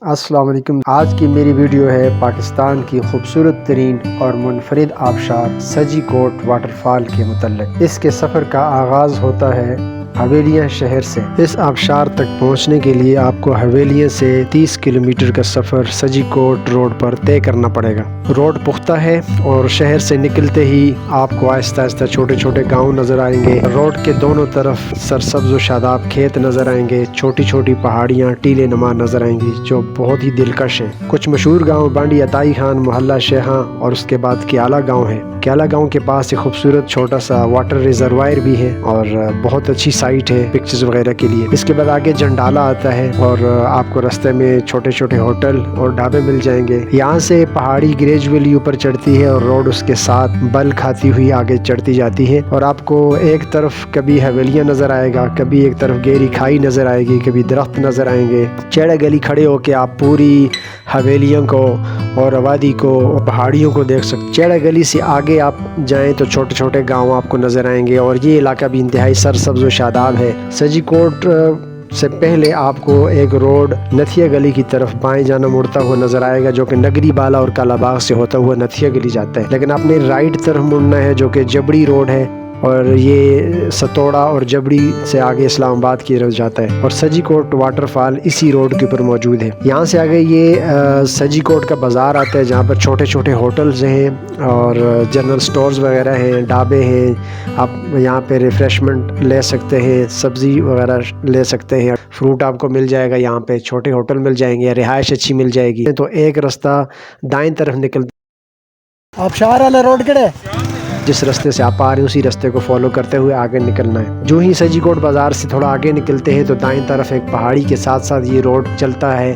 السلام علیکم۔ آج کی میری ویڈیو ہے پاکستان کی خوبصورت ترین اور منفرد آبشار سجی کوٹ واٹر فال کے متعلق۔ اس کے سفر کا آغاز ہوتا ہے حویلیاں شہر سے۔ اس آبشار تک پہنچنے کے لیے آپ کو حویلیاں سے 30 کلومیٹر کا سفر سجی کوٹ روڈ پر طے کرنا پڑے گا۔ روڈ پختہ ہے اور شہر سے نکلتے ہی آپ کو آہستہ آہستہ چھوٹے چھوٹے گاؤں نظر آئیں گے۔ روڈ کے دونوں طرف سرسبز و شاداب کھیت نظر آئیں گے، چھوٹی چھوٹی پہاڑیاں ٹیلے نما نظر آئیں گی جو بہت ہی دلکش ہیں۔ کچھ مشہور گاؤں بانڈی عطائی خان، محلہ شیخاں اور اس کے بعد کیالہ گاؤں ہے۔ کیالہ گاؤں کے پاس ایک خوبصورت چھوٹا سا واٹر ریزروائر بھی ہے اور بہت اچھی سائٹ ہے پکچرز وغیرہ کے لیے۔ اس کے بعد آگے جنڈالا آتا ہے اور آپ کو رستے میں چھوٹے چھوٹے ہوٹل اور ڈھابے مل جائیں گے۔ یہاں سے پہاڑی گریجولی اوپر چڑھتی ہے اور روڈ اس کے ساتھ بل کھاتی ہوئی آگے چڑھتی جاتی ہے اور آپ کو ایک طرف کبھی حویلیاں نظر آئے گا، کبھی ایک طرف گہری کھائی نظر آئے گی، کبھی درخت نظر آئیں گے۔ چیڑا گلی کھڑے ہو کے آپ پوری حویلیوں کو اور آبادی کو، پہاڑیوں کو دیکھ سکتے۔ چیڑا گلی سے آگے آپ جائیں تو چھوٹے چھوٹے گاؤں آپ کو نظر آئیں گے اور یہ علاقہ بھی انتہائی سرسبز و شاداب ہے۔ سجی کوٹ سے پہلے آپ کو ایک روڈ نتھیا گلی کی طرف بائیں جانا مڑتا ہوا نظر آئے گا جو کہ نگری بالا اور کالا باغ سے ہوتا ہوا نتھیا گلی جاتا ہے، لیکن آپ نے رائٹ طرف مڑنا ہے جو کہ جبڑی روڈ ہے اور یہ ستوڑا اور جبڑی سے آگے اسلام آباد کی طرف جاتا ہے اور سجی کوٹ واٹر فال اسی روڈ کے اوپر موجود ہے۔ یہاں سے آگے یہ سجی کوٹ کا بازار آتا ہے جہاں پر چھوٹے چھوٹے ہوٹلز ہیں اور جنرل سٹورز وغیرہ ہیں، ڈھابے ہیں۔ آپ یہاں پہ ریفریشمنٹ لے سکتے ہیں، سبزی وغیرہ لے سکتے ہیں، فروٹ آپ کو مل جائے گا، یہاں پہ چھوٹے ہوٹل مل جائیں گے، رہائش اچھی مل جائے گی۔ تو ایک رستہ دائیں طرف آبشار والا روڈ کڑے جس رستے سے آپ آ رہے ہیں اسی رستے کو فالو کرتے ہوئے آگے نکلنا ہے۔ جو ہی سجی کوٹ بازار سے تھوڑا آگے نکلتے ہیں تو دائیں طرف ایک پہاڑی کے ساتھ ساتھ یہ روڈ چلتا ہے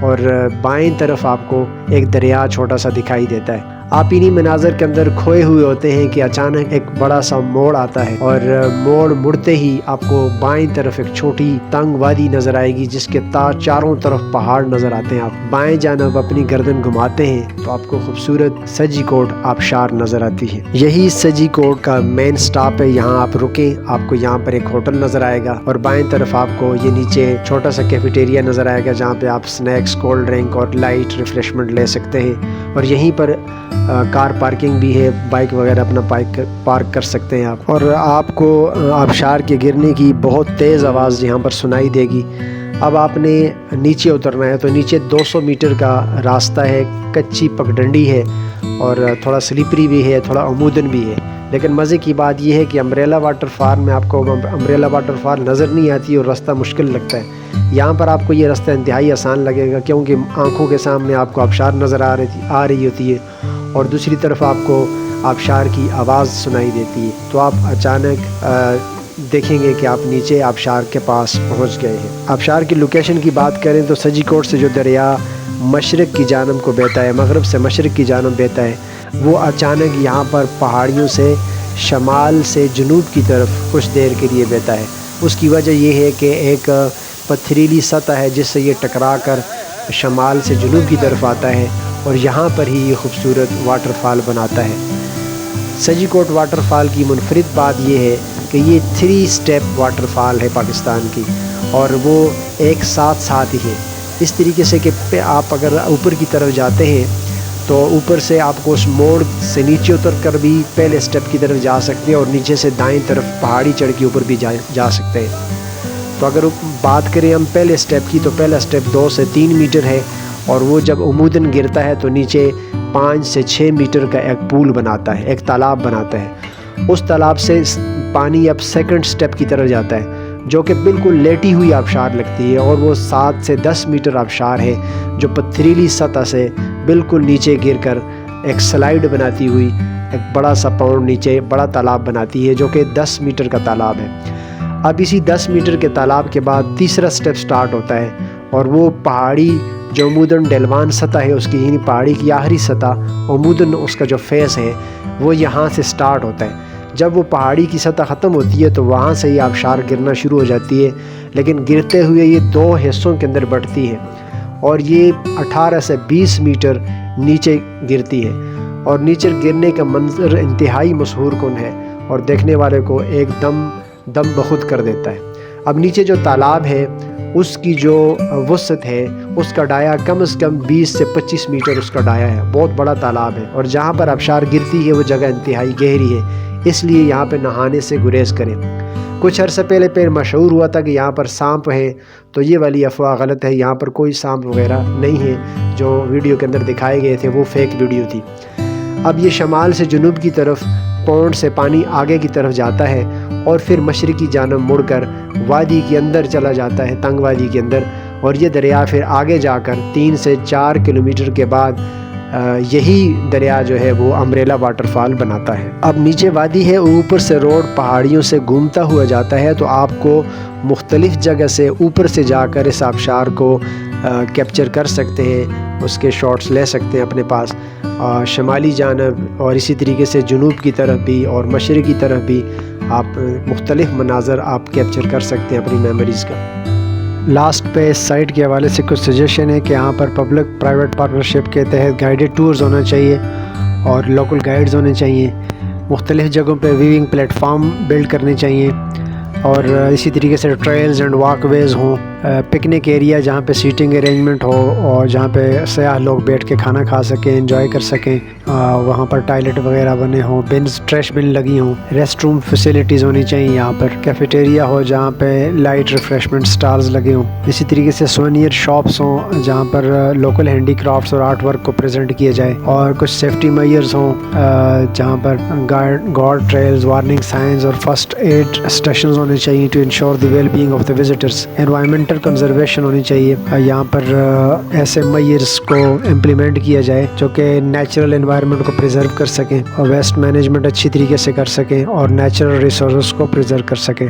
اور بائیں طرف آپ کو ایک دریا چھوٹا سا دکھائی دیتا ہے۔ آپ انہی مناظر کے اندر کھوئے ہوئے ہوتے ہیں کہ اچانک ایک بڑا سا موڑ آتا ہے اور موڑ مڑتے ہی آپ کو بائیں طرف ایک چھوٹی تنگ وادی نظر آئے گی جس کے چاروں طرف پہاڑ نظر آتے ہیں۔ آپ بائیں جانب اپنی گردن گھماتے ہیں تو آپ کو خوبصورت سجی کوٹ آبشار نظر آتی ہے۔ یہی سجی کوٹ کا مین سٹاپ ہے، یہاں آپ رکیں، آپ کو یہاں پر ایک ہوٹل نظر آئے گا اور بائیں طرف آپ کو یہ نیچے چھوٹا سا کیفیٹیریا نظر آئے گا جہاں پہ آپ سنیکس، کولڈ ڈرنک اور لائٹ ریفریشمنٹ لے سکتے ہیں اور یہیں پر کار پارکنگ بھی ہے، بائک وغیرہ اپنا پارک کر سکتے ہیں آپ۔ اور آپ کو آبشار کے گرنے کی بہت تیز آواز یہاں پر سنائی دے گی۔ اب آپ نے نیچے اترنا ہے تو نیچے 200 میٹر کا راستہ ہے، کچی پگڈنڈی ہے اور تھوڑا سلیپری بھی ہے، تھوڑا عمودن بھی ہے، لیکن مزے کی بات یہ ہے کہ امبریلا واٹر فال میں آپ کو امبریلا واٹر فال نظر نہیں آتی اور رستہ مشکل لگتا ہے۔ یہاں پر آپ کو یہ رستہ انتہائی آسان لگے گا کیونکہ آنکھوں کے سامنے آپ کو آبشار نظر آ رہی ہوتی ہے اور دوسری طرف آپ کو آبشار کی آواز سنائی دیتی ہے، تو آپ اچانک دیکھیں گے کہ آپ نیچے آبشار کے پاس پہنچ گئے ہیں۔ آبشار کی لوکیشن کی بات کریں تو سجی کوٹ سے جو دریا مشرق کی جانب کو بہتا ہے، مغرب سے مشرق کی جانب بہتا ہے، وہ اچانک یہاں پر پہاڑیوں سے شمال سے جنوب کی طرف کچھ دیر کے لیے بہتا ہے۔ اس کی وجہ یہ ہے کہ ایک پتھریلی سطح ہے جس سے یہ ٹکرا کر شمال سے جنوب کی طرف آتا ہے اور یہاں پر ہی یہ خوبصورت واٹر فال بناتا ہے۔ سجی کوٹ واٹر فال کی منفرد بات یہ ہے کہ یہ 3 سٹیپ واٹر فال ہے پاکستان کی اور وہ ایک ساتھ ہی ہے، اس طریقے سے کہ آپ اگر اوپر کی طرف جاتے ہیں تو اوپر سے آپ کو اس موڑ سے نیچے اتر کر بھی پہلے سٹیپ کی طرف جا سکتے ہیں اور نیچے سے دائیں طرف پہاڑی چڑھ کے اوپر بھی جا سکتے ہیں۔ تو اگر بات کریں ہم پہلے سٹیپ کی تو پہلا سٹیپ 2 سے 3 میٹر ہے اور وہ جب عمودن گرتا ہے تو نیچے 5 سے 6 میٹر کا ایک پول بناتا ہے، ایک تالاب بناتا ہے۔ اس تالاب سے پانی اب سیکنڈ سٹیپ کی طرف جاتا ہے جو کہ بالکل لیٹی ہوئی آبشار لگتی ہے اور وہ 7 سے 10 میٹر آبشار ہے جو پتھریلی سطح سے بالکل نیچے گر کر ایک سلائیڈ بناتی ہوئی ایک بڑا سا پاؤنڈ نیچے بڑا تالاب بناتی ہے جو کہ 10 میٹر کا تالاب ہے۔ اب اسی 10 میٹر کے تالاب کے بعد تیسرا سٹیپ سٹارٹ ہوتا ہے اور وہ پہاڑی جو عمودن ڈیلوان سطح ہے اس کی، یعنی پہاڑی کی آخری سطح عمودن اس کا جو فیس ہے وہ یہاں سے سٹارٹ ہوتا ہے۔ جب وہ پہاڑی کی سطح ختم ہوتی ہے تو وہاں سے یہ آبشار گرنا شروع ہو جاتی ہے، لیکن گرتے ہوئے یہ 2 حصوں کے اندر بٹتی ہے اور یہ 18 سے 20 میٹر نیچے گرتی ہے اور نیچے گرنے کا منظر انتہائی مسحور کن ہے اور دیکھنے والے کو ایک دم بخود کر دیتا ہے۔ اب نیچے جو تالاب ہے اس کی جو وسعت ہے اس کا ڈایا کم از کم 20 سے 25 میٹر اس کا ڈایا ہے، بہت بڑا تالاب ہے، اور جہاں پر آبشار گرتی ہے وہ جگہ انتہائی گہری ہے، اس لیے یہاں پہ نہانے سے گریز کریں۔ کچھ عرصہ پہلے مشہور ہوا تھا کہ یہاں پر سانپ ہیں، تو یہ والی افواہ غلط ہے، یہاں پر کوئی سانپ وغیرہ نہیں ہے، جو ویڈیو کے اندر دکھائے گئے تھے وہ فیک ویڈیو تھی۔ اب یہ شمال سے جنوب کی طرف پونڈ سے پانی آگے کی طرف جاتا ہے اور پھر مشرقی جانب مڑ کر وادی کے اندر چلا جاتا ہے، تنگ وادی کے اندر، اور یہ دریا پھر آگے جا کر 3 سے 4 کلومیٹر کے بعد یہی دریا جو ہے وہ امبریلا واٹر فال بناتا ہے۔ اب نیچے وادی ہے، اوپر سے روڈ پہاڑیوں سے گھومتا ہوا جاتا ہے، تو آپ کو مختلف جگہ سے اوپر سے جا کر اس آبشار کو کیپچر کر سکتے ہیں، اس کے شاٹس لے سکتے ہیں اپنے پاس، شمالی جانب اور اسی طریقے سے جنوب کی طرف بھی اور مشرق کی طرف بھی آپ مختلف مناظر آپ کیپچر کر سکتے ہیں اپنی میموریز کا۔ لاسٹ پہ اس سائٹ کے حوالے سے کچھ سجیشن ہے کہ یہاں پر پبلک پرائیویٹ پارٹنرشپ کے تحت گائیڈڈ ٹورز ہونا چاہیے اور لوکل گائیڈز ہونے چاہیے، مختلف جگہوں پہ ویونگ پلیٹ فارم بلڈ کرنے چاہیے، اور اسی طریقے سے ٹریلز اینڈ واک ویز ہوں، پکنک ایریا جہاں پہ سیٹنگ ارینجمنٹ ہو اور جہاں پہ سیاح لوگ بیٹھ کے کھانا کھا سکیں، انجوائے کر سکیں، وہاں پر ٹائلٹ وغیرہ بنے ہوں، بنز ٹریش بن لگی ہوں، ریسٹ روم فیسیلیٹیز ہونی چاہیے، یہاں پر کیفیٹیریا ہو جہاں پہ لائٹ ریفریشمنٹ سٹالز لگے ہوں، اسی طریقے سے سوونیر شاپس ہوں جہاں پر لوکل ہینڈی کرافٹس اور آرٹ ورک کو پریزنٹ کیا جائے، اور کچھ سیفٹی میئرز ہوں جہاں پر گارڈ ٹریلز، وارننگ سائنز اور فرسٹ ایڈ اسٹیشنز ہونے چاہیے to ensure the well being of the visitors. Environmental conservation ہونی چاہیے، یہاں پر ایسے میئرز کو امپلیمنٹ کیا جائے جو کہ نیچرل انوائرمنٹ کو پریزرو کر سکیں اور ویسٹ مینجمنٹ اچھی طریقے سے کر سکیں اور نیچرل ریسورسز کو پریزرو کر سکیں۔